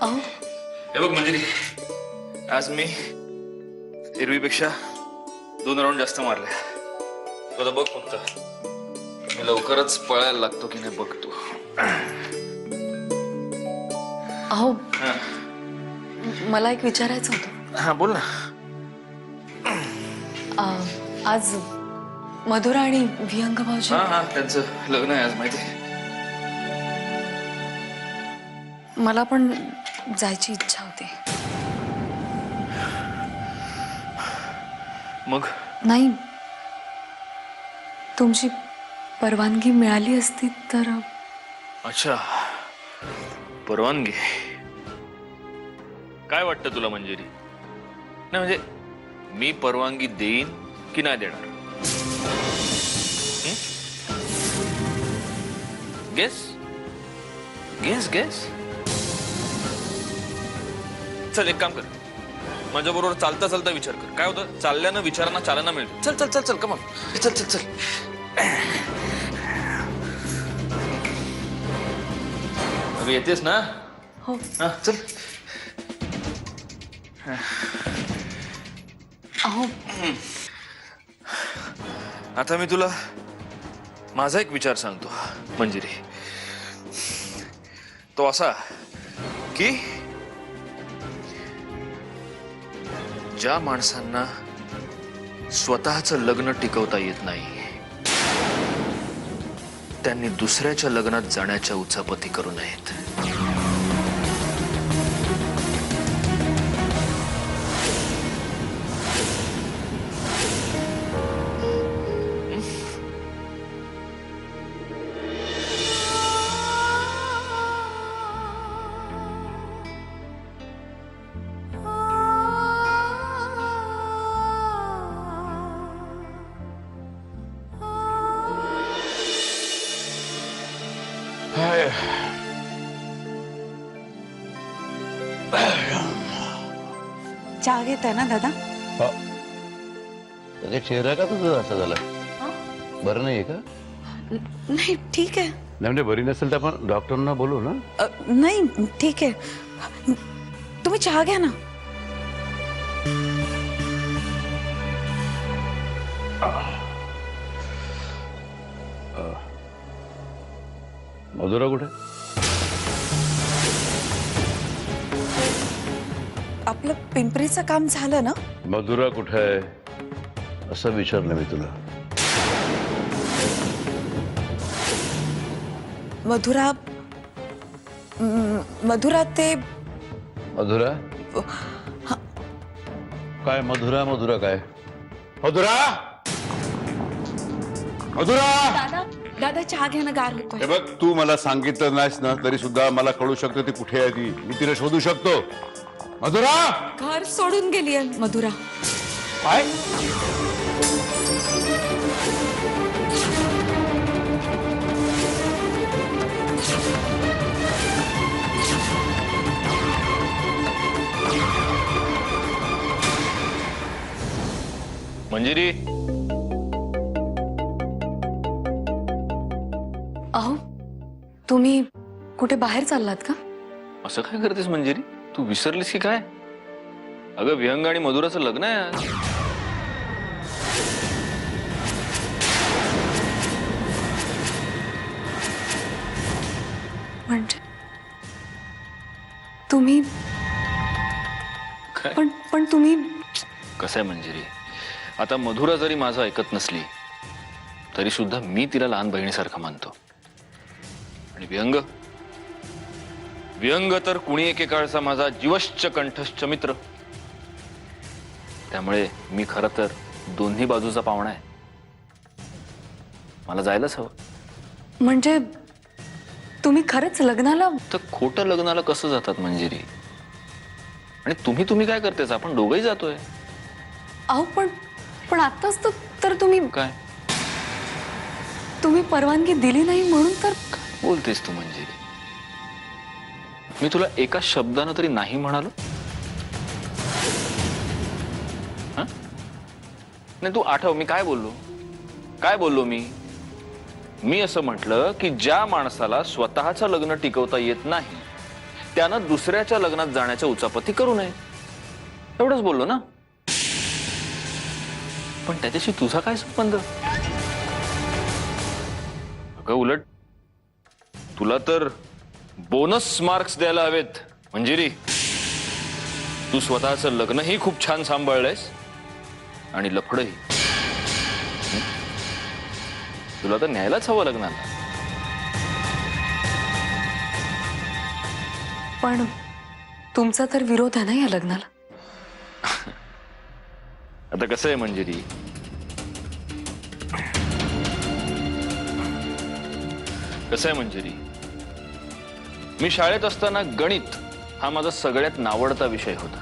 अहो हे बघ मंजिरी, आज मी एरवीपेक्षा 2 राऊंड जास्त मारले. तुला बघ फक्त मी लवकरच पळायला लागतो की नाही बघ तू. अहो मला एक विचारायचं होतं. हा बोल ना. आज मधुरा आणि विहंग भाऊजी. हा त्यांचं लग्न आहे आज, माहिती. मला पण जायची इच्छा होती. मग नाही, तुमची परवानगी मिळाली असती तर. अच्छा, परवानगी. काय वाटतं तुला मंजिरी? नाही म्हणजे मी परवानगी देईन की नाही देणार? Guess guess guess. चल एक काम कर, माझ्या बरोबर चालता चालता विचार कर. काय होतं, चालल्यानं विचारांना चालना मिळते. चल चल चल चल कम ऑन, चल चल चल. अगं येतेस ना? हो. हा चल. अहो आता मी तुला माझा एक विचार सांगतो मंजिरी. तो असा की ज्या माणसांना स्वतःचं लग्न टिकवता येत नाही त्यांनी दुसऱ्याच्या लग्नात जाण्याच्या उचापती करू नयेत. चहा घेत आहे ना दादा? अरे चेहरा का तुझा असा झाला? बरं नाहीये का? नाही ठीक आहे. नाही म्हणजे बरी नसेल तर आपण डॉक्टरना बोलू ना. नाही ठीक आहे, तुम्ही चहा घ्या ना. मधुरा कुठे? आपलं पिंपरीचं काम झालं ना? मधुरा कुठे आहे असं विचारलं मी तुला. मधुरा मधुरा ते मधुरा काय? मधुरा मधुरा काय? मधुरा मधुरा. दादा दादा चहा घ्या ना, गार होतोय. हे बघ, तू मला सांगितलं नाहीस ना तरी सुद्धा मला कळू शकतं ती कुठे आहे. ती मी तिला शोधू शकतो. मधुरा घर सोडून गेली आहे मधुरा. काय? मंजिरी, अहो तुम्ही कुठे बाहेर चाललात का? असं काय करतेस मंजिरी? तू विसरलीस की काय? अगं विहंग आणि मधुराचं लग्न आहे आज. म्हणजे तुम्ही काय? पण तुम्ही. कसं आहे मंजिरी, आता मधुरा जरी माझं ऐकत नसली तरी सुद्धा मी तिला लहान बहिणीसारखं मानतो. आणि विहंग विहंग तर कुणी एकेकाळचा माझा जीवश्च कंठश्च मित्र. त्यामुळे मी खरं तर दोन्ही बाजूचा पाहुणा आहे. मला जायलाच हवं. म्हणजे तुम्ही खरंच लग्नाला? तर खोटं लग्नाला कसं जातात मंजिरी? आणि तुम्ही काय करतेस? आपण दोघंही जातोय. अहो पण आताच तर तुम्ही काय तुम्ही परवानगी दिली नाही म्हणून तर. काय बोलतेस तू मंजिरी? मी तुला एका शब्दानं तरी नाही म्हणालो? नाही तू आठव मी काय बोललो मी असं म्हटलं की ज्या माणसाला स्वतःचं लग्न टिकवता येत नाही त्यानं दुसऱ्याच्या लग्नात जाण्याच्या उचापती करू नये, एवढंच बोललो ना. पण त्याच्याशी तुझा काय संबंध? अगं उलट तुला तर बोनस मार्क्स द्यायला हवेत मंजिरी. तू स्वतःचं लग्नही खूप छान सांभाळलंयस आणि लफडही. तुला तर न्यायलाच हवं लग्नाला. पण तुमचा तर विरोध आहे ना या लग्नाला. आता कसं आहे मंजिरी, मी शाळेत असताना गणित हा माझा सगळ्यात नावडता विषय होता.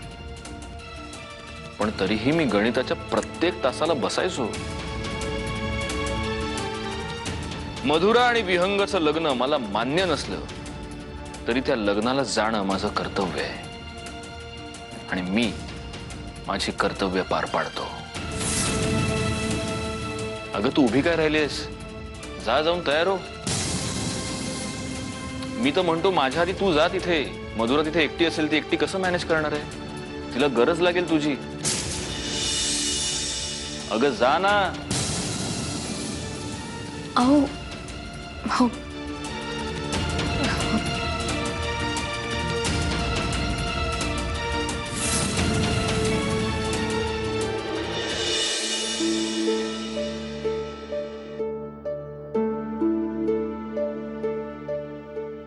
पण तरीही मी गणिताच्या प्रत्येक तासाला बसायचो. मधुरा आणि विहंगचं लग्न मला मान्य नसलं तरी त्या लग्नाला जाणं माझं कर्तव्य आहे आणि मी माझी कर्तव्य पार पाडतो. अगं तू उभी काय राहिलीस? जा, जाऊन तयार हो. मी तर म्हणतो माझ्या आधी तू जा तिथे. मधुरा तिथे एकटी असेल, ती एकटी कसं मॅनेज करणार आहे? तिला गरज लागेल तुझी. अगं जा ना. अहो हो.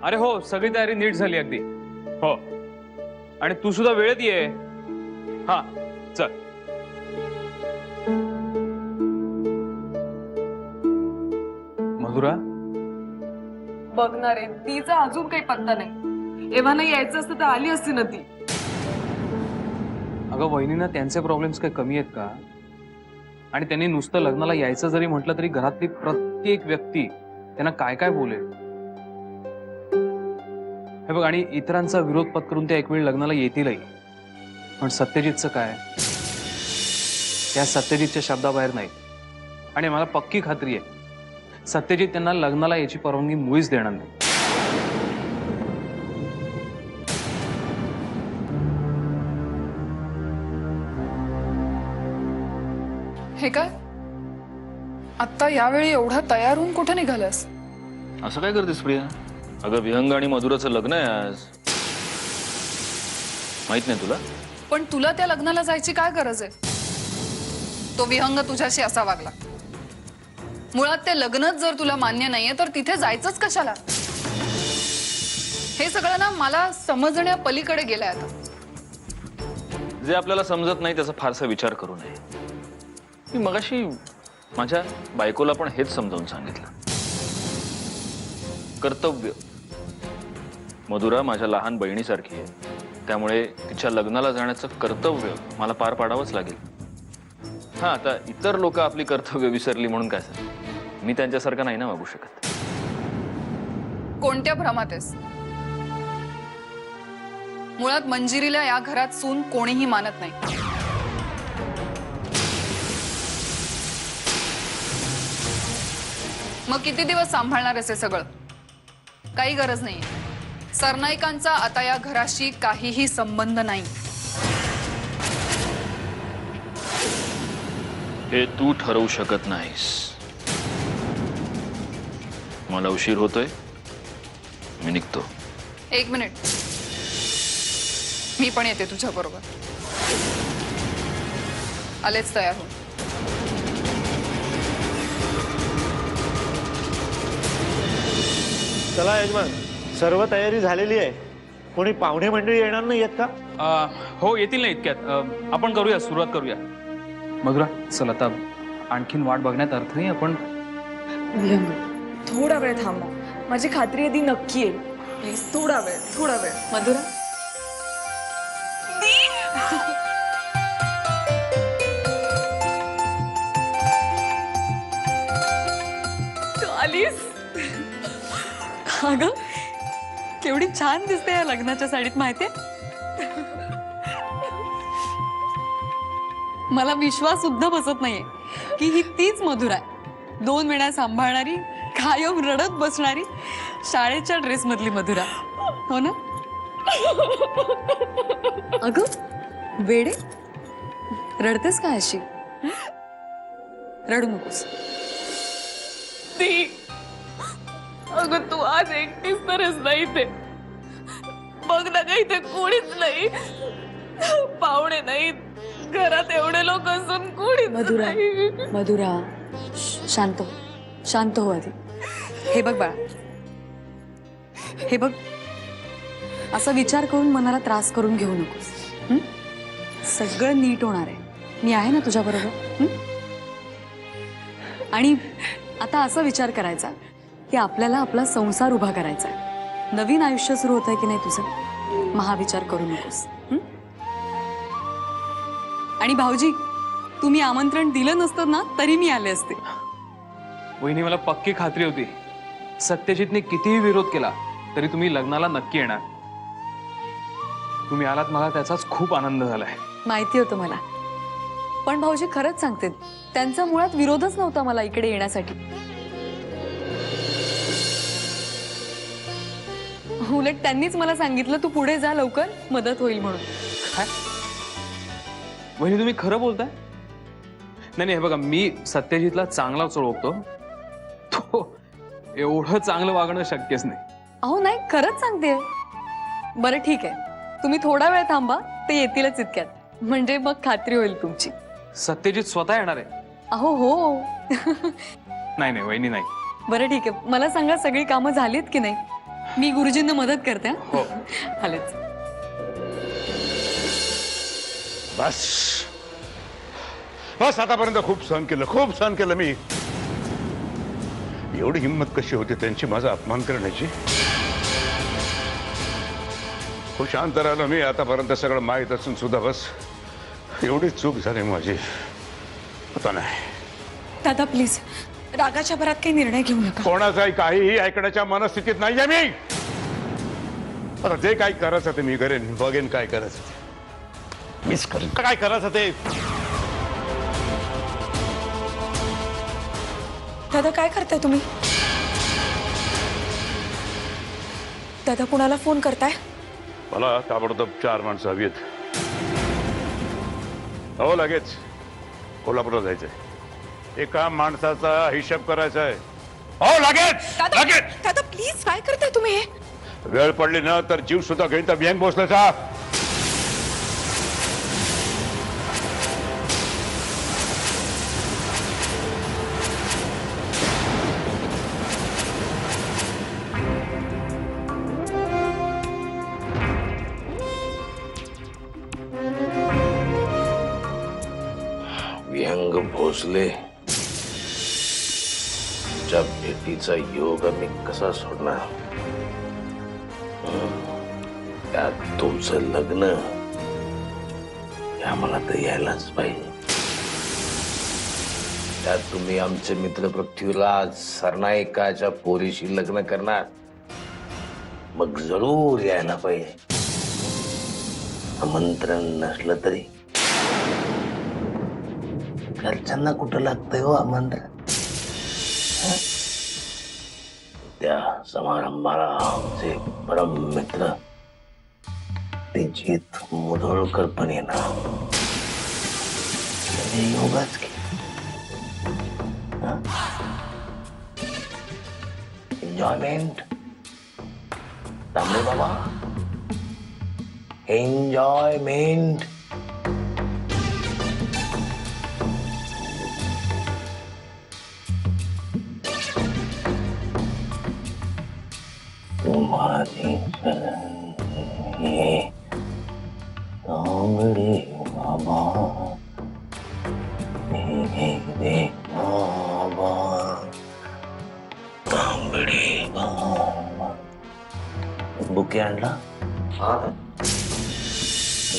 अरे हो, सगळी तयारी नीट झाली अगदी. हो, आणि तू सुद्धा वेळेत ये. हा चल. मधुरा, बघणार आहे तिचा अजून काही पत्ता नाही. एव्हा नाही यायचं असतं तर आली असती ना ती. अगं वहिनींना त्यांचे प्रॉब्लेम्स काही कमी आहेत का? आणि त्यांनी नुसतं लग्नाला यायचं जरी म्हटलं तरी घरातली प्रत्येक व्यक्ती त्यांना काय काय बोलेल हे बघ. आणि इतरांचा विरोध पत्करून त्या एक वेळ लग्नाला येतीलही. पण सत्यजितचं काय? त्या सत्यजितच्या शब्दाबाहेर नाही. आणि मला पक्की खात्री आहे सत्यजित त्यांना लग्नाला याची परवानगी मुळीच देणार नाही. हे काय आता यावेळी एवढा तयार होऊन कुठे निघालास? असं काय करतेस प्रिया? अगं विहंग आणि मधुराचं लग्न आहे आज. माहित नाही तुला? पण तुला त्या लग्नाला जायची काय गरज आहे? तो विहंग तुझ्याशी असा वागला. मुळात ते लग्नच जर तुला मान्य नाहीये तर तिथे जायचंच कशाला? हे सगळं ना मला समजण्या पलीकडे गेलंय आता. जे आपल्याला समजत नाही त्याचा फारसा विचार करू नये. मी मगाशी माझ्या बायकोला पण हेच समजावून सांगितलं. कर्तव्य. मधुरा माझ्या लहान बहिणीसारखी आहे, त्यामुळे तिच्या लग्नाला जाण्याचं कर्तव्य मला पार पाडावंच लागेल. हा, आता इतर लोक आपली कर्तव्य विसरली म्हणून काय सर? मी त्यांच्यासारखं नाही ना वागू शकत. कोणत्या भ्रमात आहेस? मुळात मंजिरीला या घरात सून कोणीही मानत नाही. मग किती दिवस सांभाळणार असे सगळं? काही गरज नाही. सरनाईकांचा आता या घराशी काहीही संबंध नाही. हे तू ठरवू शकत नाहीस. मला उशीर होतोय, मी निघतो. एक मिनिट, मी पण येते तुझ्या बरोबर. आलेच तयार हो. चला यजमान, सर्व तयारी झालेली आहे. कोणी पाहुणे मंडळी येणार नाही आहेत का? हो, येतील ना इतक्यात. आपण करूया, सुरुवात करूया. मधुरा चल, आता आणखीन वाट बघण्यात अर्थ नाही. आपण थोडा वेळ थांबा. माझी खात्री आहे ती नक्की येईल. प्लीज थोडा वेळ, थोडा वेळ. मधुरा, तू आलीस? अगं केवढी छान दिसते या लग्नाच्या साडीत, माहितीये? मला विश्वास सुद्धा बसत नाहीये की ही तीच मधुरा आहे. 2 वेळा सांभाळणारी, कायम रडत बसणारी, शाळेच्या ड्रेस मधली मधुरा. हो ना? अगं वेडे, रडतेस काय अशी? रडू नकोस. ती अगं तू आज एकटीच तरच नाही इथे. बघ ना का इथे कोणीच नाही, पाहुणे नाहीत, घरात एवढे लोक असून कोणीच मधुरा, नाही. मधुरा, शांत हो, शांत हो आधी. हे बघ बाळा, हे बघ, असा विचार करून मनाला त्रास करून घेऊ नकोस. हं? सगळं नीट होणार आहे. मी आहे ना तुझ्या बरोबर. आणि आता असा विचार करायचा की आपल्याला आपला संसार उभा करायचा आहे. नवीन आयुष्य सुरू होत आहे की नाही तुझं, महाविचार करू नकोस. हं? आणि भाऊजी, तुम्ही आमंत्रण दिलं नसतं ना तरी मी आले असते. वहिनी, मला पक्की खात्री होती सत्यजितने कितीही विरोध केला तरी तुम्ही लग्नाला नक्की येणार. तुम्ही आलात, मला त्याचाच खूप आनंद झालाय. माहिती होतं मला. पण भाऊजी खरंच सांगते, त्यांचा मुळात विरोधच नव्हता मला इकडे येण्यासाठी. उलट त्यांनीच मला सांगितलं तू पुढे जा लवकर, मदत होईल म्हणून. काय वहिनी, तुम्ही खरं बोलताय? नाही नाही, हे बघा, मी सत्यजितला चांगलाच ओळखतो. तो एवढं चांगलं वागणं शक्यच नाही. अहो नाही, खरंच सांगते. बरं ठीक आहे, तुम्ही थोडा वेळ थांबा, ते येतीलच इतक्यात. म्हणजे मग खात्री होईल तुमची. सत्यजित स्वतः येणार आहे? अहो हो. नाही नाही वहिनी, नाही. बरं ठीक आहे, मला सांगा सगळी कामं झालीत की नाही? मी गुरुजींना मदत करते. हो. आलेच. बस बस, आतापर्यंत खूप सहन केलं मी. एवढी हिंमत कशी होती त्यांची माझा अपमान करण्याची? खूप शांत राहिलो मी आतापर्यंत, सगळं माहीत असून सुद्धा. बस एवढी चूक झाली माझी. आता नाही. दादा प्लीज, रागाच्या भरात काही निर्णय घेऊ नका. कोणाचाही काहीही ऐकण्याच्या मनस्थितीत नाहीये मी. आता जे काही करायचं ते मी करेन, बघेन काय करायचं ते मीच करेन. काय करायचं ते. दादा काय करताय तुम्ही? दादा कुणाला फोन करताय? मला ताबडतोब 4 माणसं हवी आहेत. हो, लगेच कोल्हापूरला जायचंय. एका माणसाचा हिशोब करायचा आहे. हो, लगेच लगेच. दादा प्लीज, काय करताय तुम्ही? वेळ पडली ना तर जीव सुद्धा घेईन. तर व्यंग बसल्याचा. विहंग भोसले, ज्या भेटीचा योग मी कसा सोडणार? त्यात तुमचं लग्न, आम्हाला तर यायलाच पाहिजे. त्यात तुम्ही आमचे मित्र पृथ्वीराज सरनाईकाच्या पोरीशी लग्न करणार, मग जरूर यायला पाहिजे. आमंत्रण नसलं तरी घरच्यांना कुठं लागतंय हो आमंत्रण? त्या समारंभाला आमचे परम मित्र तेजित मुधोळकर पण येणार. योगाच की. एन्जॉयमेंट तांबे बाबा, एन्जॉयमेंट. तुम्हारी तांबड़े बाबा, मेरे बाबा, तांबड़े बाबा. बुके आणला?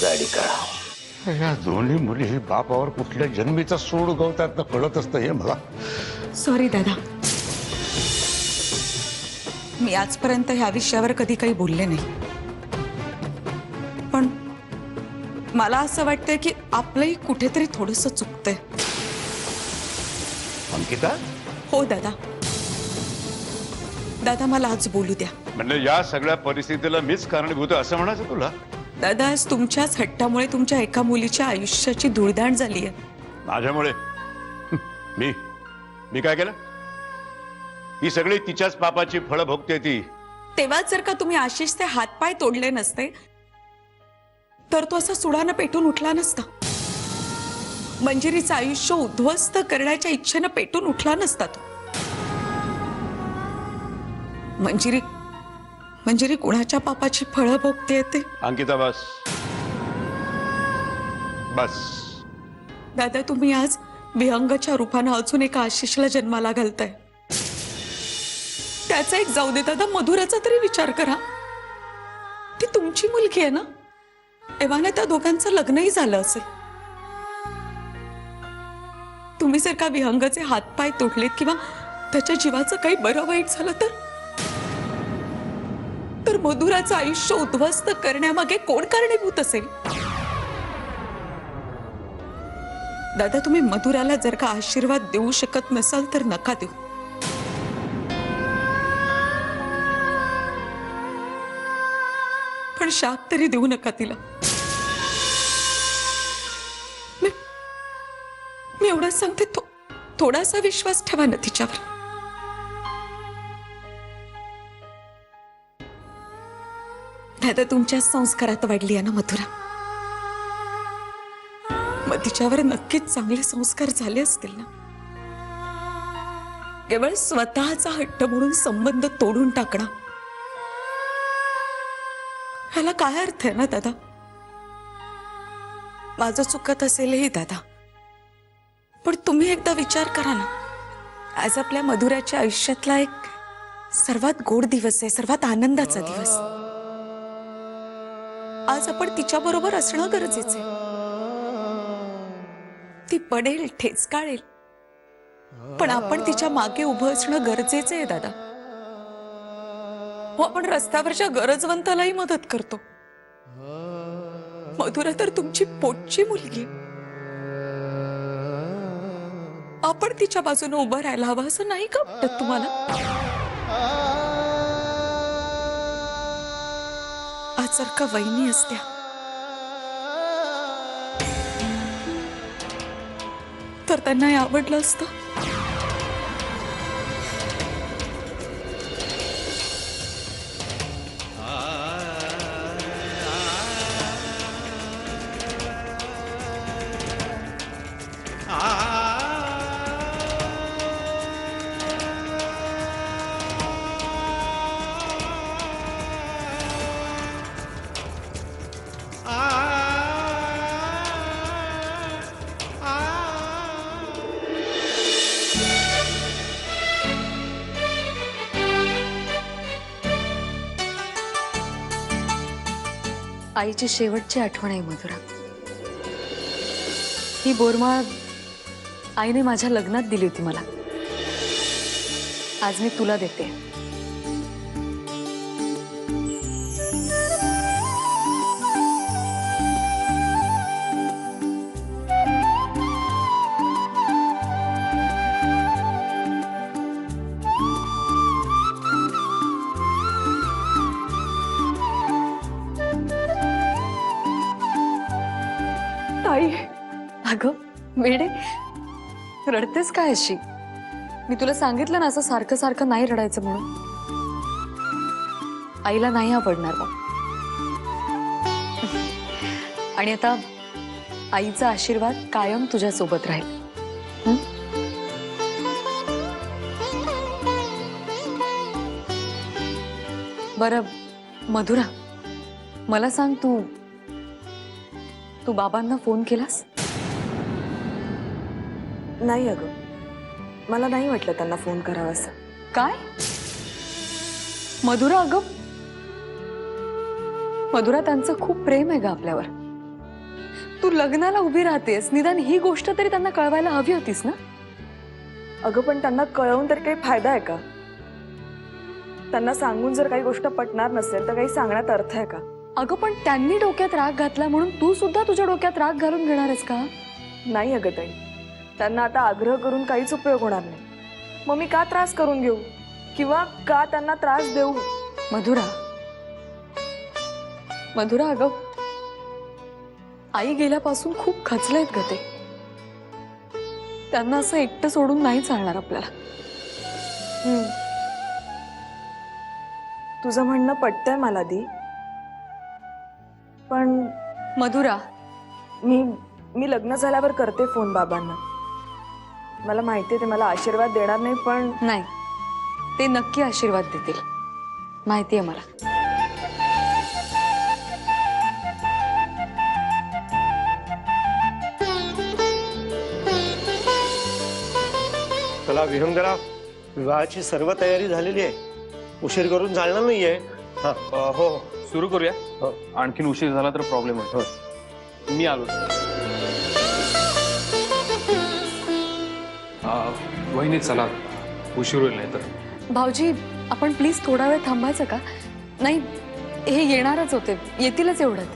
गाडी काढा. या दोन्ही मुली बापावर कुठल्या जन्मीचा सूड उगवतात ना कळत असतं हे मला. सॉरी दादा, मी आजपर्यंत ह्या विषयावर कधी काही बोलले नाही. पण मला असं वाटतंय की आपलंही कुठेतरी थोडंसं चुकतंय. अंकिता, हो दादा, दादा मला आज बोलू द्या. म्हणजे या सगळ्या परिस्थितीला मीच कारणीभूत आहे असं म्हणायचं तुला? दादा आज तुमच्याच हट्टामुळे तुमच्या एका मुलीच्या आयुष्याची धुळदाण झाली आहे. माझ्यामुळे? मी काय केलं? ही सगळी तिच्याच पापाची फळं भोगते ती. तेव्हाच जर का तुम्ही आशिषचे हातपाय तोडले नसते तर तो असा सुडानं पेटून उठला नसता. मंजिरीचं आयुष्य उद्ध्वस्त करण्याच्या इच्छेनं पेटून उठला नसता तो. मंजिरी कुणाच्या पापाची फळं भोगते ते? अंकिता बस. दादा तुम्ही आज विहंगाच्या रूपानं अजून एका आशिषला जन्माला घालताय. त्याचा एक जाऊ दे दादा, मधुराचा तरी विचार करा. ती तुमची मुलगी आहे ना. एव्हाने त्या दोघांचं लग्नही झालं असेल. तुम्ही जर का विहंगाचे हातपाय तोडलेत किंवा त्याच्या जीवाचं काही बरं वाईट झालं तर मधुराचं आयुष्य उद्ध्वस्त करण्यामागे कोण कारणीभूत असेल? दादा तुम्ही मधुराला जर का आशीर्वाद देऊ शकत नसाल तर नका देऊ. पण शाप तरी देऊ नका तिला. मी एवढंच सांगते, थोडासा विश्वास ठेवा ना तिच्यावर. दादा तुमच्या संस्कारात वाढली आहे ना मधुरा. मग तिच्यावर नक्कीच चांगले संस्कार झाले असतील ना. केवळ स्वतःचा हट्ट म्हणून संबंध तोडून टाकणं, ह्याला काय अर्थ आहे ना दादा? माझं चुकत असेलही दादा, पण तुम्ही एकदा विचार करा ना. आज आपल्या मधुराच्या आयुष्यातला एक सर्वात गोड दिवस आहे, सर्वात आनंदाचा दिवस. आज आपण तिच्या बरोबर असणं गरजेचं आहे. ती पडेल, ठेचकाळेल, पण आपण तिच्या मागे उभं असणं गरजेचं आहे दादा. हो, आपण रस्त्यावरच्या गरजवंतालाही मदत करतो. मधुरा तर तुमची पोटची मुलगी. आपण तिच्या बाजूने उभं राहायला हवं असं नाही का वाटत तुम्हाला? आज जर का वहिनी असत्या तर त्यांना आवडलं असतं. आईची शेवटची आठवण आहे मधुरा. ही बोरमाळ आईने माझ्या लग्नात दिली होती मला. आज मी तुला देते. आई, अगं वेडे, रडतेस काय अशी? मी तुला सांगितलं ना असं सारखं सारखं नाही रडायचं म्हणून. आईला नाही आवडणार बा. आणि आता आईचा आशीर्वाद कायम तुझ्या सोबत राहील. बरं मधुरा, मला सांग, तू बाबांना फोन केलास? नाही अगं, मला नाही वाटलं त्यांना फोन करावा असं. काय मधुरा? अगं मधुरा, त्यांचं खूप प्रेम आहे ग आपल्यावर. तू लग्नाला उभी राहतेस, निदान ही गोष्ट तरी त्यांना कळवायला हवी होतीस ना. अगं पण त्यांना कळवून तर काही फायदा आहे का? त्यांना सांगून जर काही गोष्ट पटणार नसेल तर काही सांगण्यात अर्थ आहे का? अगं पण त्यांनी डोक्यात राग घातला म्हणून तू सुद्धा तुझ्या डोक्यात राग घालून घेणारस का? नाही अगं ताई, त्यांना आता आग्रह करून काहीच उपयोग होणार नाही. मग मी का त्रास करून घेऊ? किंवा का त्यांना त्रास देऊ? मधुरा, मधुरा, अगं आई गेल्यापासून खूप खचलेत ग ते. त्यांना असं एकटं सोडून नाही चालणार आपल्याला. तुझं म्हणणं पटतंय मला दी, पण मधुरा, मी लग्न झाल्यावर करते फोन बाबांना. मला माहितीये ते मला आशीर्वाद देणार नाही, पण नाही, ते नक्की आशीर्वाद देतील, माहितीये मला. चला विहंगरा, विवाहाची सर्व तयारी झालेली आहे. उशीर करून चालणार नाहीये. हो सुरू करूया. आणखीन उशीर झाला तर प्रॉब्लेम होतो. मी आलो. वहिनी चला, उशीर होईल नाही तर. भाऊजी, आपण प्लीज थोडा वेळ थांबायचं का? नाही, हे येणारच होते, येतीलच एवढ्यात.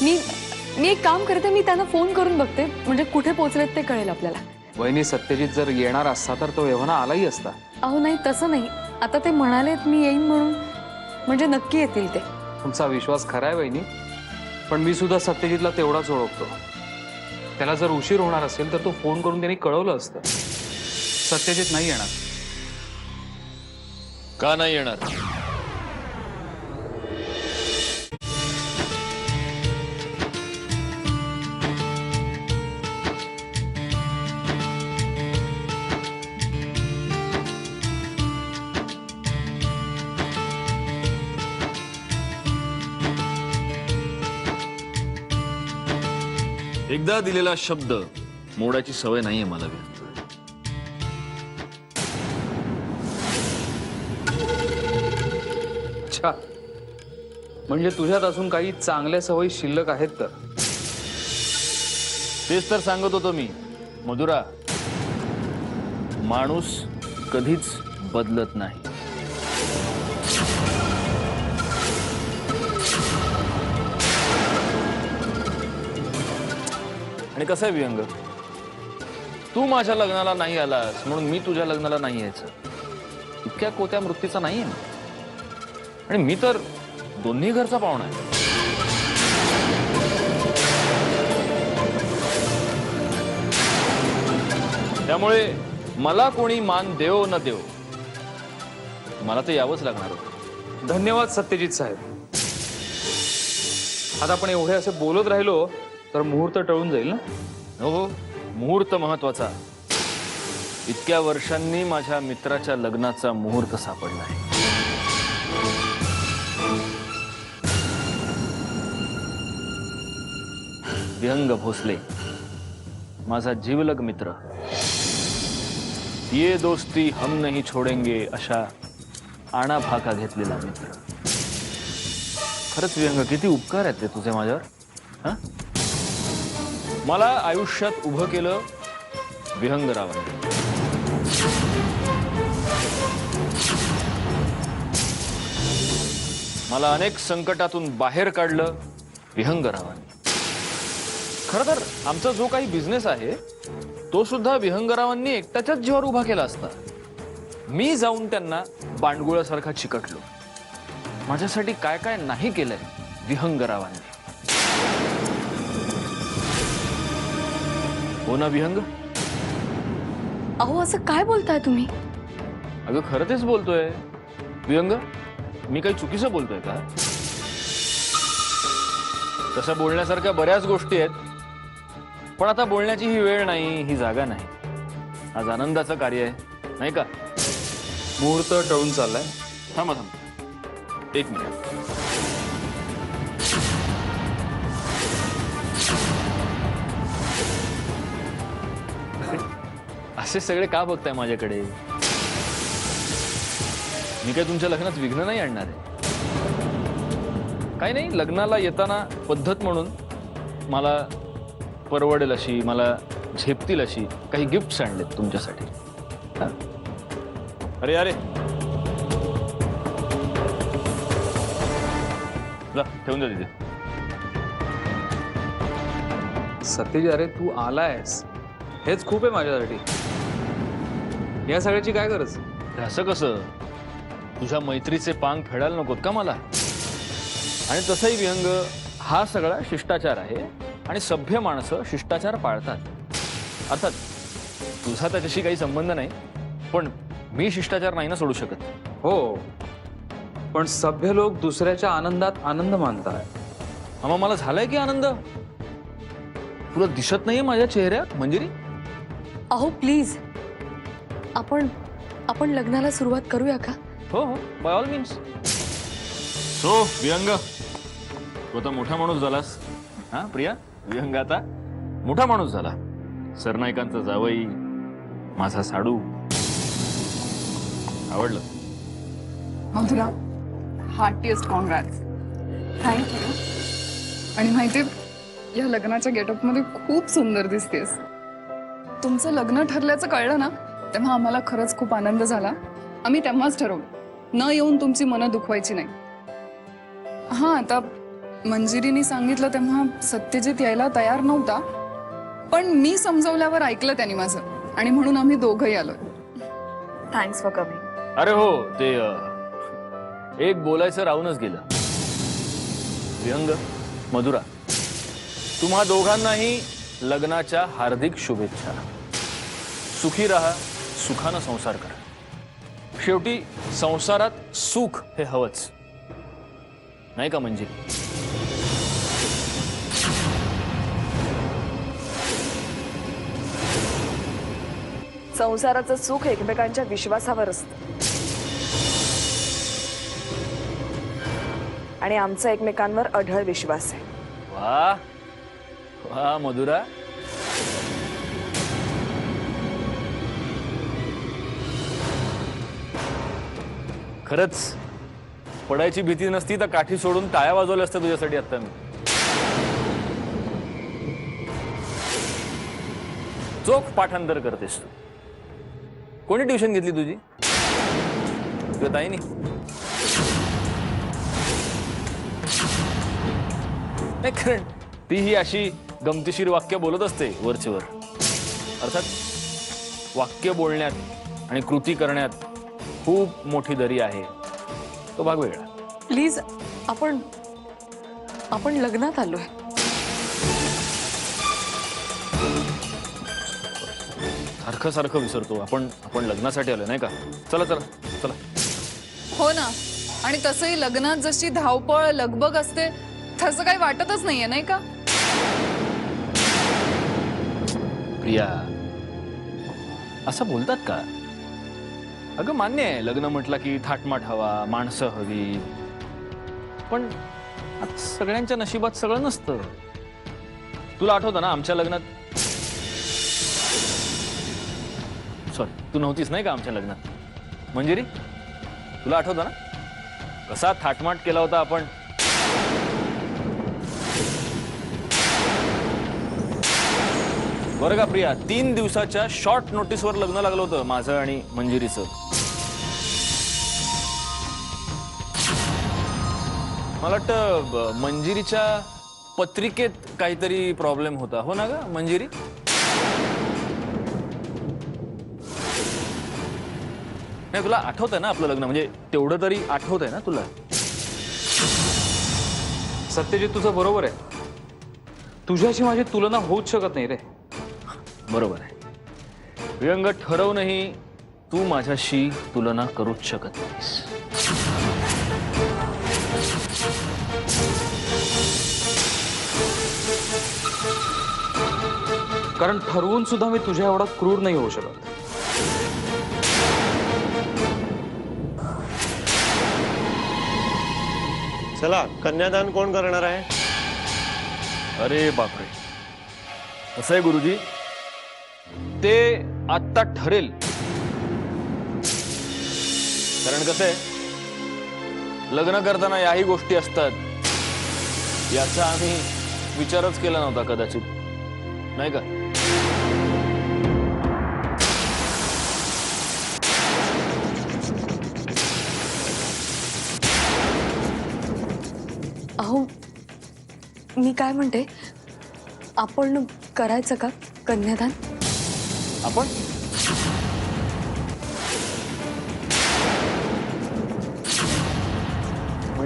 मी एक काम करते, मी त्यांना फोन करून बघते, म्हणजे कुठे पोहोचलेत ते कळेल आपल्याला. वहिनी, सत्यजित जर येणार असता तर तो एव्हाना आलाही असता. अहो नाही, तसं नाही. आता ते म्हणालेत मी येईन म्हणून, म्हणजे नक्की येतील ते. तुमचा विश्वास खरा आहे वहिनी, पण मी सुद्धा सत्यजितला तेवढाच ओळखतो. त्याला जर उशीर होणार असेल तर तो फोन करून त्यांनी कळवलं असतं. सत्यजित नाही येणार. का नाही येणार? एकदा दिलेला शब्द मोडायची सवय नाहीये मला. अच्छा, म्हणजे तुझ्यात अजून काही चांगल्या सवयी शिल्लक आहेत तर? तेच तर सांगत होतो मी मधुरा, माणूस कधीच बदलत नाही. आणि कसं आहे विहंग, तू माझ्या लग्नाला नाही आलास म्हणून मी तुझ्या लग्नाला नाही यायचं, इतक्या कोत्या मृत्यूचा नाहीये ना. आणि मी तर दोन्ही घरचा पाहुणा आहे. त्यामुळे मला कोणी मान देव न देव, मला तर यावंच लागणार होतं. धन्यवाद सत्यजित साहेब. आता आपण एवढे असे बोलत राहिलो तर मुहूर्त टळून जाईल ना. हो, मुहूर्त महत्वाचा. इतक्या वर्षांनी माझ्या मित्राच्या लग्नाचा मुहूर्त सापडला आहे. विहंग भोसले, माझा जीवलग मित्र. ये दोस्ती हम नहीं छोडेंगे अशा आणाभाका घेतलेला मित्र. खरंच विहंग, किती उपकार आहेत ते तुझे माझ्यावर. हा, मला आयुष्यात उभं केलं विहंगरावांनी. मला अनेक संकटातून बाहेर काढलं विहंगरावांनी. खरं तर आमचा जो काही बिझनेस आहे तो सुद्धा विहंगरावांनी एकट्याच्याच जीवावर उभा केला असता. मी जाऊन त्यांना बांडगुळासारखा चिकटलो. माझ्यासाठी काय काय नाही केलंय विहंगरावांनी. हो ना विहंग? अहो असं काय बोलताय तुम्ही? अगं खरं तेच बोलतोय विहंग. मी काही चुकीचं बोलतोय का? तसं बोलण्यासारख्या बऱ्याच गोष्टी आहेत, पण आता बोलण्याची ही वेळ नाही, ही जागा नाही. आज आनंदाचं कार्य आहे नाही का? मुहूर्त टळून चाललाय. थांबा थांबा, एक मिनिट. असे सगळे का बघताय माझ्याकडे? मी काय तुमच्या लग्नात विघ्न नाही आणणार आहे. काही नाही, लग्नाला येताना पद्धत म्हणून मला परवडेल अशी, मला झेपतील अशी काही गिफ्ट्स आणलेत तुमच्यासाठी. अरे अरे, जा ठेवून जा तिथे. सत्यजित, अरे तू आलायस हेच खूप आहे माझ्यासाठी. या सगळ्याची काय गरज? हे असं कसं? तुझ्या मैत्रीचे पांग फेडायला नकोत का मला? आणि तसंही विहंग, हा सगळा शिष्टाचार आहे आणि सभ्य माणसं शिष्टाचार पाळतात. अर्थात तुझा त्याच्याशी काही संबंध नाही, पण मी शिष्टाचार नाही ना सोडू शकत. हो, पण सभ्य लोक दुसऱ्याच्या आनंदात आनंद मानतात. मग मला झालाय की आनंद? तुला दिसत नाहीये माझ्या चेहऱ्यात मंजिरी? अहो प्लीज, आपण लग्नाला सुरुवात करूया का? हो हो, बाय ऑल मीन्स. सो विहंग, तू आता मोठा माणूस झालास. हा प्रिया, विहंग आता मोठा माणूस झाला. सरनाईकांचा जावई, माझा साडू. आवडलं? मधुरा, हार्टिएस्ट कॉन्ग्रॅट्स. थँक्यू. आणि माहितीये, या लग्नाच्या गेटअपमध्ये खूप सुंदर दिसतेस. तुमचं लग्न ठरल्याचं कळलं ना, तेव्हा आम्हाला खरंच खूप आनंद झाला. आम्ही तेव्हाच ठरवलं न येऊन तुमची मनं दुखवायची नाही. हा, आता मंजिरीने सांगितलं तेव्हा सत्यजित यायला तयार नव्हता, पण मी समजवल्यावर ऐकलं त्यांनी माझं, आणि म्हणून आम्ही दोघंही आलोय. Thanks for coming. अरे हो, ते एक बोलायचं राहूनच गेलं. विहंग, मधुरा, तुम्हा दोघांनाही लग्नाच्या हार्दिक शुभेच्छा. सुखी राहा, सुखानं संसार करा. शेवटी संसारात सुख हे हवंच, नाही का म्हणजे? संसाराचं सुख एकमेकांच्या विश्वासावर असतं, आणि आमचा एकमेकांवर अढळ विश्वास आहे. वा वा मधुरा, खरंच पडायची भीती नसती तर काठी सोडून टाळ्या वाजवल्या असत्या तुझ्यासाठी आता मी. चोख पाठांतर करतेस तू. कोणी ट्युशन घेतली तुझी? तुझ्या ताईनी? नाही, कारण ती ही अशी गमतीशीर वाक्य बोलत असते वरचेवर. अर्थात वाक्य बोलण्यात आणि कृती करण्यात खूप मोठी दरी आहे, तो भाग वेगळा. प्लीज, आपण लग्नात आलोय. सारखं सारखं विसरतो. आपण लग्नासाठी आलोय, नाही का? चला चला चला. हो ना, आणि तसंही लग्नात जशी धावपळ लगबग असते तसं काही वाटतच नाहीये, नाही का? प्रिया, असं बोलतात का? अगं मान्य आहे, लग्न म्हटलं की थाटमाट हवा, माणसं हवी, पण आता सगळ्यांच्या नशिबात सगळं नसतं. तुला आठवतं ना आमच्या लग्नात? सॉरी, तू नव्हतीस नाही का आमच्या लग्नात? मंजिरी, तुला आठवतं ना कसा थाटमाट केला होता आपण? बरं का प्रिया, 3 दिवसाच्या शॉर्ट नोटीसवर लग्न लागलं होतं माझं आणि मंजिरीचं. मला वाटतं मंजिरीच्या पत्रिकेत काहीतरी प्रॉब्लेम होता, हो ना ग मंजिरी? नाही, तुला आठवतंय ना आपलं लग्न? म्हणजे तेवढं तरी आठवतंय ना तुला? सत्यजित, तुझं बरोबर आहे. तुझ्याशी माझी तुलना होऊच शकत नाही रे. बरोबर आहे विहंग, ठरवूनही तू माझ्याशी तुलना करूच शकत नाहीस. कारण ठरवून सुद्धा मी तुझ्या एवढा क्रूर नाही होऊ शकत. चला, कन्यादान कोण करणार आहे? अरे बापरे, कसं आहे गुरुजी, ते आत्ता ठरेल. कारण कसं आहे, लग्न करताना याही गोष्टी असतात, याचा आम्ही विचारच केला नव्हता कदाचित, नाही का? अहो, मी काय म्हणते, आपण करायचं का कन्यादान? आपण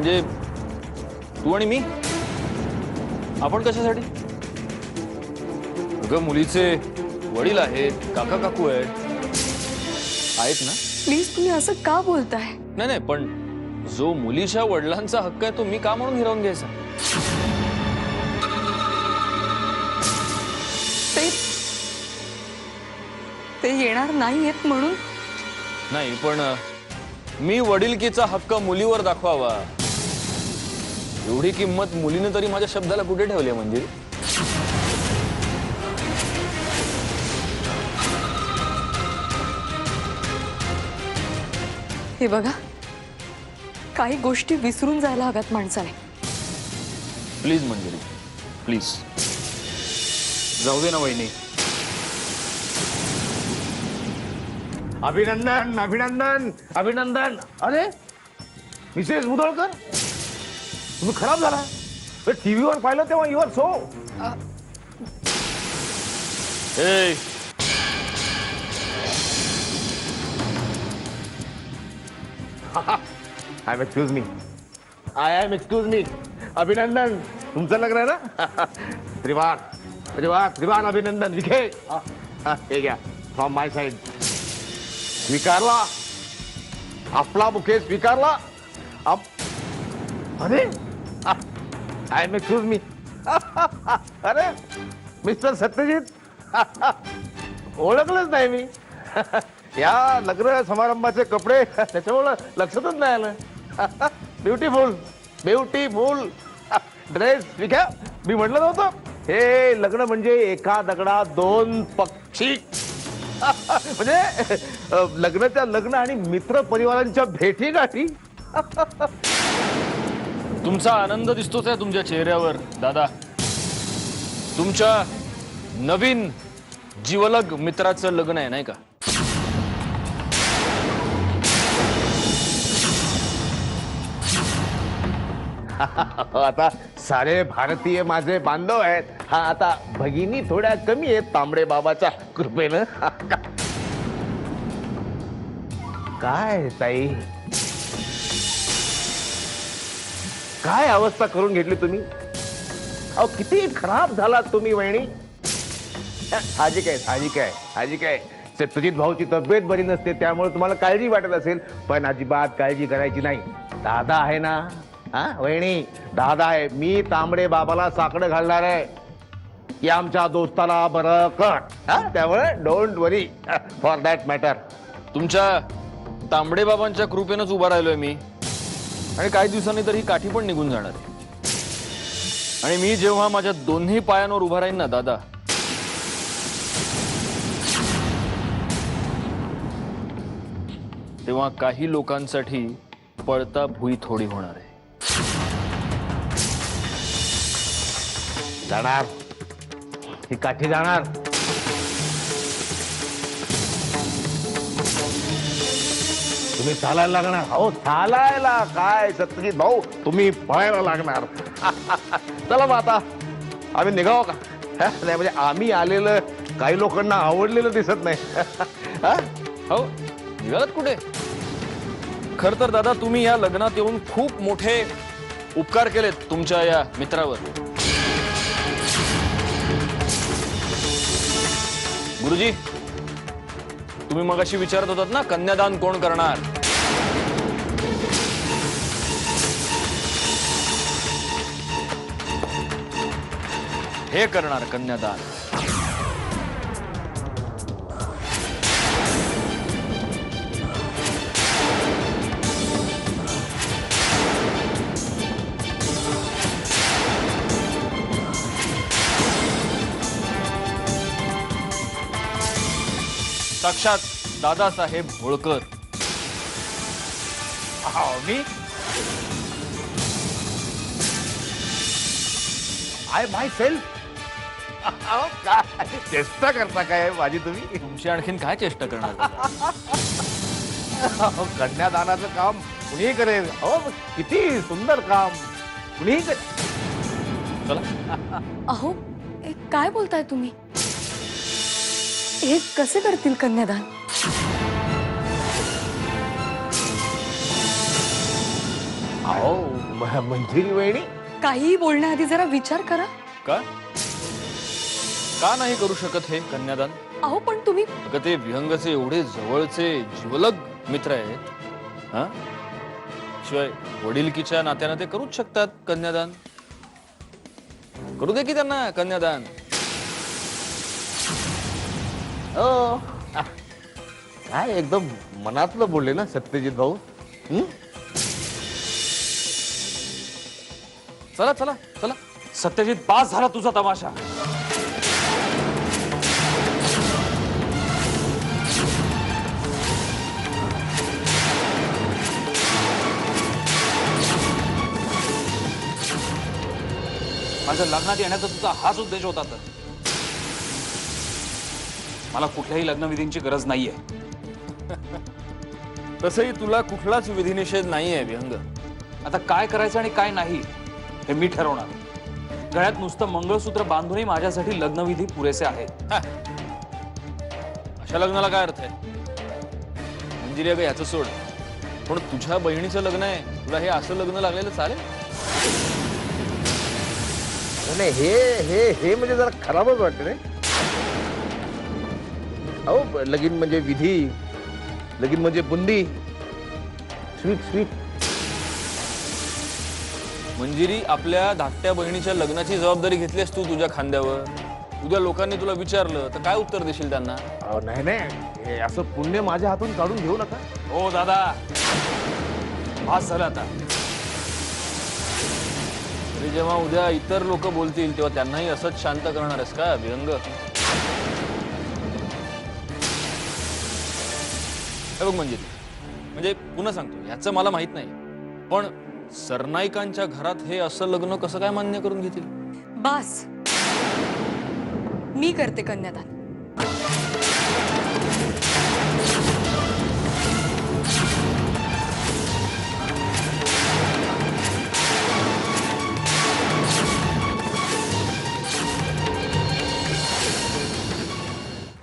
म्हणजे तू आणि मी आपण कशासाठी? अगं मुलीचे वडील आहेत, काका काकू आहेत ना? प्लीज तुम्ही असं का बोलताय? नाही नाही, पण जो मुलीच्या वडिलांचा हक्क आहे तो मी का म्हणून हिरावून घ्यायचा? ते येणार नाहीयेत म्हणून? नाही, पण मी वडिलकीचा हक्क मुलीवर दाखवावा एवढी किंमत मुलीने तरी माझ्या शब्दाला कुठे ठेवली आहे? म्हणजे हे बघा, काही गोष्टी विसरून जायला हव्यात माणसाने. प्लीज मंजिरी, प्लीज जाऊ दे ना वहिनी. अभिनंदन अभिनंदन अभिनंदन. अरे मिसेस मुदोळकर, तुम्ही खराब झाला. टीव्हीवर पाहिलं तेव्हा युअर सो. ए I am excuse me. I am excuse me. अभिनंदन, तुमचं लग्न आहे ना? त्रिवार त्रिवार त्रिवार अभिनंदन. विखे हे घ्या फ्रॉम माय साइड. स्वीकारला आपला बुके, स्वीकारला. अरे आय एम एक्सक्यूज मी. अरे मिस्टर सत्यजित, ओळखलंच नाही मी. या लग्न समारंभाचे कपडे त्याच्यामुळं लक्षातच नाही आलं. Beautiful beautiful dress. ठीक आहे, मी म्हटलं नव्हतं हे लग्न म्हणजे एका दगडात दोन पक्षी. म्हणजे लग्नाच्या लग्न आणि मित्र परिवारांच्या भेटी गाठी. तुमचा आनंद दिसतोच आहे तुमच्या चेहऱ्यावर दादा. तुमच्या नवीन जीवलग मित्राचं लग्न आहे नाही का? आता सारे भारतीय माझे बांधव आहेत. हा आता भगिनी थोड्या कमी आहेत तांबडे बाबाच्या कृपेनं. काय ताई, काय अवस्था करून घेतली तुम्ही? अहो किती खराब झालात तुम्ही वहिनी. साहजिक आहे साहजिक आहे साहजिक आहे. सत्यजित भाऊची तब्येत बरी नसते त्यामुळे तुम्हाला काळजी वाटत असेल, पण अजिबात काळजी करायची नाही. दादा आहे ना, हा वहिनी, दादा आहे. मी तांबडे बाबाला साकडं घालणार आहे की आमच्या दोस्ताला बरं कट. त्यामुळे don't worry for that matter. तुमच्या तांबडे बाबांच्या कृपेनंच उभा राहिलोय मी, आणि काही दिवसांनी तर ही काठी पण निघून जाणार आहे. आणि मी जेव्हा माझ्या दोन्ही पायांवर उभा राहीन ना दादा, तेव्हा काही लोकांसाठी पळता भुई थोडी होणार आहे. जाणार ही काठी जाणार. तुम्ही चालायला लागणार. हो चालायला काय सत्यजित भाऊ, तुम्ही पळायला लागणार. चला मग आता आम्ही निघावं का? नाही म्हणजे आम्ही आलेलं काही लोकांना आवडलेलं दिसत नाही. हो निघालात कुठे? खर तर दादा तुम्ही या लग्नात येऊन खूप मोठे उपकार केलेत तुमच्या या मित्रावर. गुरुजी, तुम्ही मगाशी विचारत होतात ना कन्यादान कोण करणार? हे करणार कन्यादान. साक्षात दादासाहेब होळकर. मी आय माय सेल्फ. चेष्टा करता काय माझी तुम्ही? तुमची आणखीन काय चेष्टा करणार दादा? कन्यादानाचं काम कुणीही करेल. हो किती सुंदर काम कुणीही करेल. चला. अहो काय बोलताय तुम्ही? हे कसे करतील कन्यादान? अहो मंजिरी वहिनी, काहीही बोलण्याआधी जरा विचार करा. का का नाही करू शकत हे कन्यादान? अहो पण तुम्ही अगं ते विहंगाचे एवढे जवळचे जिवलग मित्र आहेत. हा, शिवाय वडिलकीच्या नात्यानं ते करूच शकतात कन्यादान. करू दे की त्यांना कन्यादान. हो काय एकदम मनातलं बोलले ना सत्यजित भाऊ. चला चला चला सत्यजित, पास झाला तुझा तमाशा. माझ्या लग्नात येण्याचा तुझा हाच उद्देश होता. तर मला कुठल्याही लग्नविधींची गरज नाहीये. तसंही तुला कुठलाच विधिनिषेध नाहीये विहंग. आता काय करायचं आणि काय नाही हे मी ठरवणार. गळ्यात नुसतं मंगळसूत्र बांधूनही माझ्यासाठी लग्नविधी पुरेसे आहेत. अशा लग्नाला काय अर्थ आहे? मंजिरी अगं याचं सोड, पण तुझ्या बहिणीचं लग्न आहे, तुला हे असं लग्न लागलेलं चालेल? नाही हे हे हे म्हणजे जरा खराबच वाटतं रे. अहो लगीन म्हणजे विधी, लगीन म्हणजे बुंदी, स्वीट स्वीट. मंजिरी, आपल्या धाकट्या बहिणीच्या लग्नाची जबाबदारी घेतलीस तू तुझ्या खांद्यावर. उद्या लोकांनी तुला विचारलं तर काय उत्तर देशील त्यांना? अहो नाही नाही, हे असं पुण्य माझ्या हातून काढून घेऊ नका. हो दादा, पास झालं आता. तरी जेव्हा उद्या इतर लोक बोलतील तेव्हा त्यांनाही असंच शांत करणार आहेस का विहंग? हे बघ मंजिरी, म्हणजे पुन्हा सांगतो, याचं मला माहित नाही, पण सरनाईकांच्या घरात हे असं लग्न कसं काय मान्य करून घेतील? बास, मी करते कन्यादान.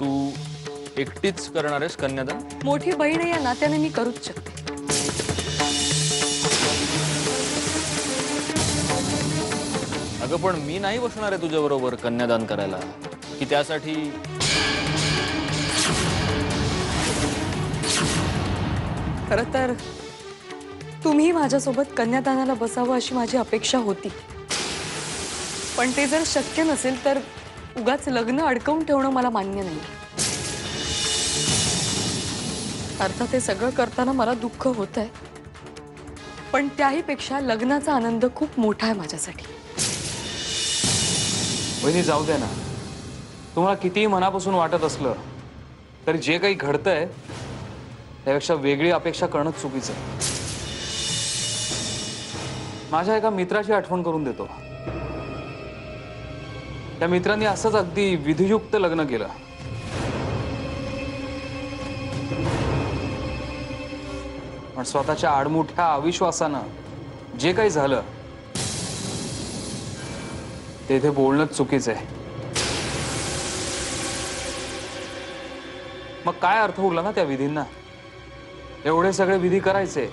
तू एकटीच करणार आहेस कन्यादान? मोठी बहीण आहे या नात्याने मी करूच शकते. अगं पण मी नाही बसणार आहे तुझ्या बरोबर कन्यादान करायला, की त्यासाठी खरं तर तुम्ही माझ्यासोबत कन्यादानाला बसावं अशी माझी अपेक्षा होती, पण ते जर शक्य नसेल तर उगाच लग्न अडकवून ठेवणं मला मान्य नाही. अर्थात हे सगळं करताना मला दुःख होत आहे, पण त्याही पेक्षा लग्नाचा आनंद खूप मोठा आहे माझ्यासाठी. वहिनी जाऊ दे ना, तुम्हाला कितीही मनापासून वाटत असलं तरी जे काही घडतंय त्यापेक्षा वेगळी अपेक्षा करणं चुकीचं आहे. माझ्या एका मित्राची आठवण करून देतो. त्या मित्रांनी असंच अगदी विधियुक्त लग्न केलं. पण स्वतःच्या आडमुठ्या अविश्वासानं जे काही झालं तेथे बोलणंच चुकीचं आहे. मग काय अर्थ उरला ना त्या विधींना? एवढे सगळे विधी करायचे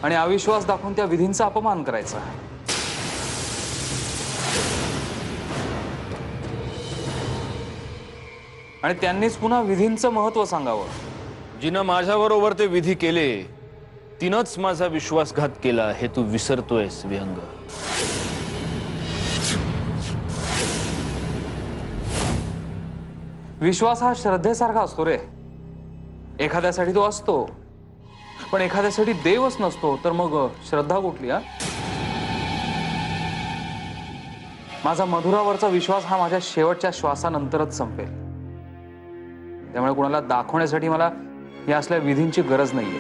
आणि अविश्वास दाखवून त्या विधींचा अपमान करायचा. आणि त्यांनीच पुन्हा विधींचं महत्व सांगावं. जिनं माझ्याबरोबर ते विधी केले तिनंच माझा विश्वासघात केला हे तू विसरतोयस विहंग. विश्वास हा श्रद्धेसारखा असतो रे. एखाद्यासाठी तो असतो, पण एखाद्यासाठी देवच नसतो, तर मग श्रद्धा कुठली? हा, माझा मधुरावरचा विश्वास हा माझ्या शेवटच्या श्वासानंतरच संपेल. त्यामुळे कुणाला दाखवण्यासाठी मला या असल्या विधींची गरज नाहीये.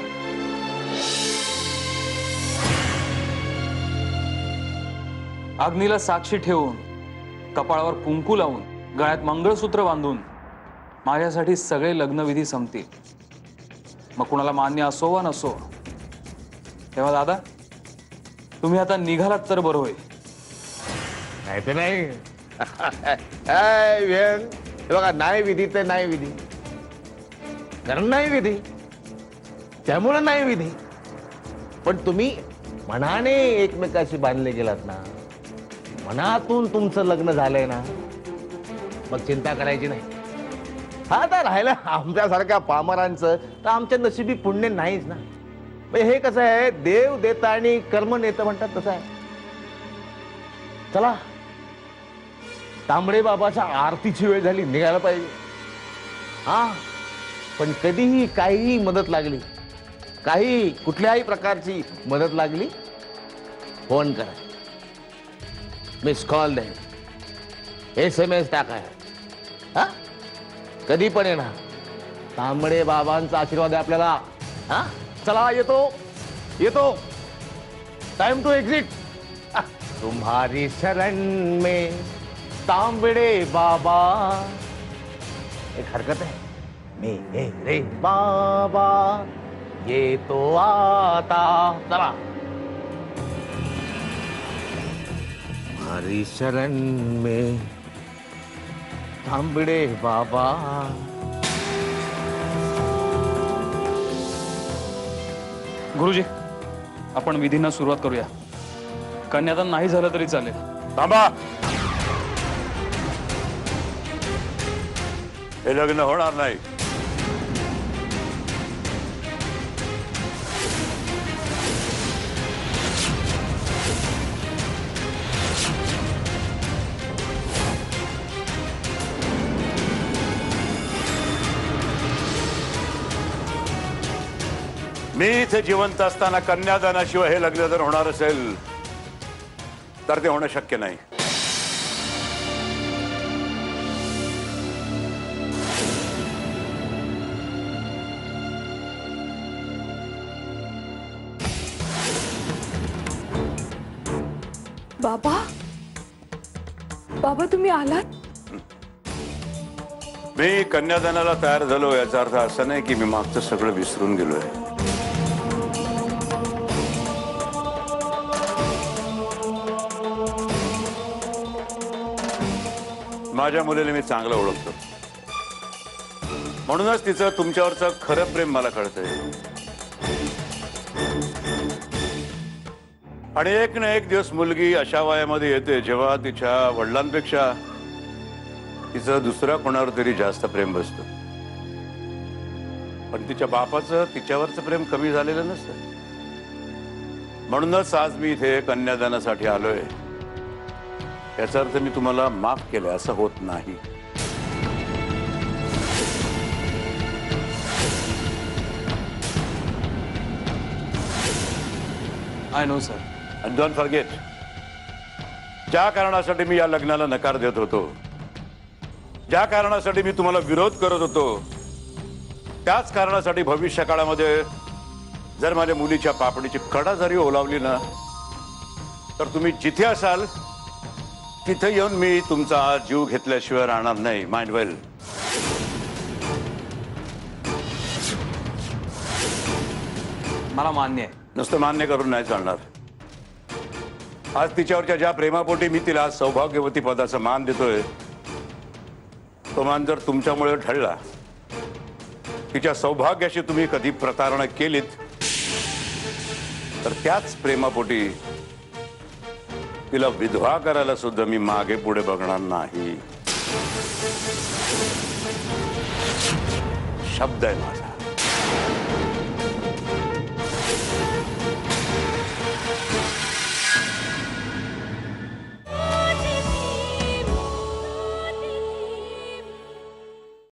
अग्नीला साक्षी ठेवून, कपाळावर कुंकू लावून, गळ्यात मंगळसूत्र बांधून माझ्यासाठी सगळे लग्नविधी संपतील. मग कुणाला मान्य असो वा नसो. तेव्हा दादा, तुम्ही आता निघालात तर बरं होईल. नाही तर नाही. व्यंग, हे बघा, नाही विधी तर नाही विधी, कारण नाही विधी, त्यामुळे नाही विधी. पण तुम्ही मनाने एकमेकाशी बांधले गेलात ना, मनातून तुमचं लग्न झालंय ना, मग चिंता करायची नाही. हा तर राहिलं आमच्यासारख्या पामरांचं, तर आमच्या नशिबी पुण्य नाहीच ना. हे कसं आहे, देव देता आणि कर्म नेतं म्हणतात तसं आहे. चला, तांबडे बाबाच्या आरतीची वेळ झाली, निघायला पाहिजे. हा, पण कधीही काहीही मदत लागली, काही कुठल्याही प्रकारची मदत लागली, फोन करा, मिस कॉल द्या, SMS टाकाय. हा, कधी पण येणार. तांबडे बाबांचा आशीर्वाद आहे आपल्याला. हा, चला, येतो. Time to exit. तुम्हारी शरण में तांबडे बाबा. एक हरकत आहे, मेरे बाबा ये तो आता. चला. तुम्हारी शरण में तांबडे बाबा. गुरुजी, आपण विधींना सुरुवात करूया. कन्यादान नाही झालं तरी चालेल. थांबा. हे लग्न होणार नाही. मी इथे जिवंत असताना कन्यादानाशिवाय हे लग्न जर होणार असेल तर ते होणं शक्य नाही. बाबा तुम्ही आलात? मी कन्यादानाला तयार झालो याचा अर्थ असा नाही की मी मागचं सगळं विसरून गेलोय. माझ्या मुलीला मी चांगलं ओळखतो, म्हणूनच तिचं तुमच्यावरचं खरं प्रेम मला कळतंय. आणि एक ना एक दिवस मुलगी अशा वयामध्ये येते जेव्हा तिच्या वडिलांपेक्षा तिचं दुसऱ्या कोणावर तरी जास्त प्रेम बसतं. पण तिच्या बापाचं तिच्यावरचं प्रेम कमी झालेलं नसतं. म्हणूनच आज मी इथे कन्यादानासाठी आलोय. याचा अर्थ मी तुम्हाला माफ केलं असं होत नाही. I know sir. And don't forget, ज्या कारणासाठी मी या लग्नाला नकार देत होतो, ज्या कारणासाठी मी तुम्हाला विरोध करत होतो, त्याच कारणासाठी भविष्य काळामध्ये जर माझ्या मुलीच्या पापडीची कडा जरी ओलावली ना, तर तुम्ही जिथे असाल तिथे येऊन मी तुमचा जीव घेतल्याशिवाय राहणार नाही. माइंड वेल. मला मान्य आहे. नुसतं मान्य करून नाही चालणार. आज तिच्यावरच्या ज्या प्रेमापोटी मी तिला सौभाग्यवती पदाचा मान देतोय, तो मान जर तुमच्यामुळे ढळला, तिच्या सौभाग्याशी तुम्ही कधी प्रतारणा केलीत, तर त्याच प्रेमापोटी तिला विधवा करायला सुद्धा मी मागे पुढे बघणार नाही. शब्द आहे माझा.